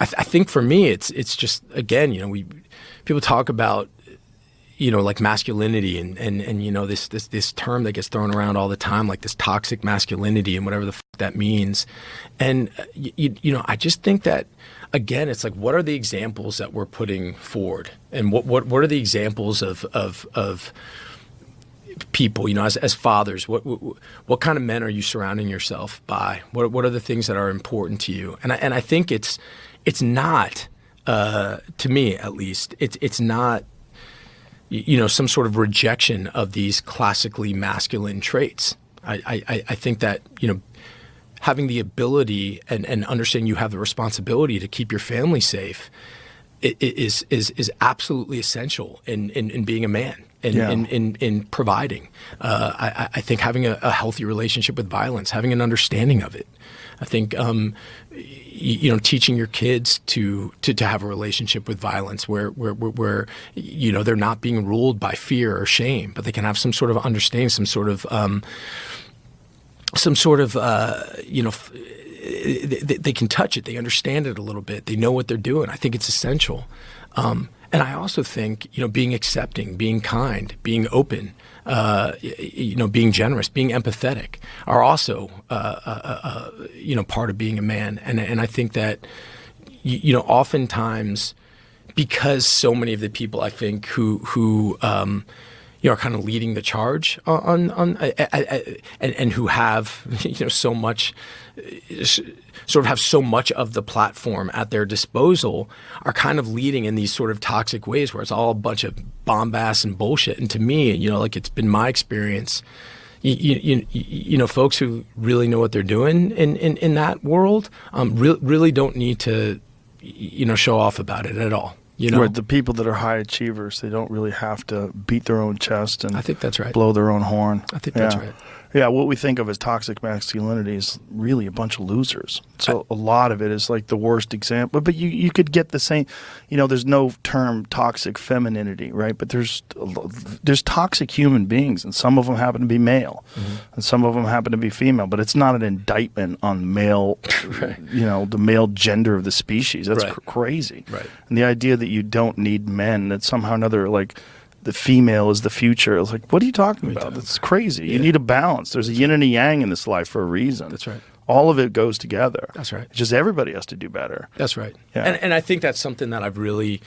I think for me, it's just, again, people talk about, like masculinity and this term that gets thrown around all the time, like this toxic masculinity and whatever the fuck that means. And, I just think that, again, it's like, what are the examples that we're putting forward? And what are the examples of people, as fathers, what kind of men are you surrounding yourself by? What are the things that are important to you? And I think it's not, to me at least, it's not, some sort of rejection of these classically masculine traits. I think that, having the ability and understanding you have the responsibility to keep your family safe is absolutely essential in being a man and in providing. I think having a healthy relationship with violence, having an understanding of it. I think teaching your kids to have a relationship with violence where they're not being ruled by fear or shame, but they can have some sort of understanding, some sort of they can touch it, they understand it a little bit, they know what they're doing. I think it's essential. And I also think, being accepting, being kind, being open, being generous, being empathetic are also, part of being a man. And I think that, oftentimes, because so many of the people I think who are kind of leading the charge on and who have, so much, sort of have so much of the platform at their disposal are kind of leading in these sort of toxic ways where it's all a bunch of bombast and bullshit. And to me, like it's been my experience, folks who really know what they're doing in that world really don't need to, show off about it at all. Right, the people that are high achievers, they don't really have to beat their own chest and I think that's right. blow their own horn. I think that's right. Yeah, what we think of as toxic masculinity is really a bunch of losers. So a lot of it is like the worst example. But you could get the same, there's no term toxic femininity, right? But there's toxic human beings, and some of them happen to be male, and some of them happen to be female. But it's not an indictment on male, right. The male gender of the species. That's right. Crazy. Right. And the idea that you don't need men, that somehow or another, like, the female is the future. I was like, what are you talking about? That's crazy. Yeah. You need a balance. There's a yin and a yang in this life for a reason. That's right. All of it goes together. That's right. It's just everybody has to do better. That's right. Yeah. And I think that's something that I've really,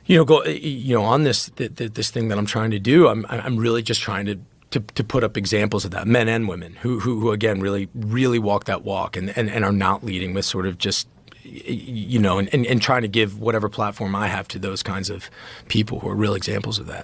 on this thing that I'm trying to do. I'm really just trying to put up examples of that, men and women who again really really walk that walk and are not leading with sort of just. And trying to give whatever platform I have to those kinds of people who are real examples of that.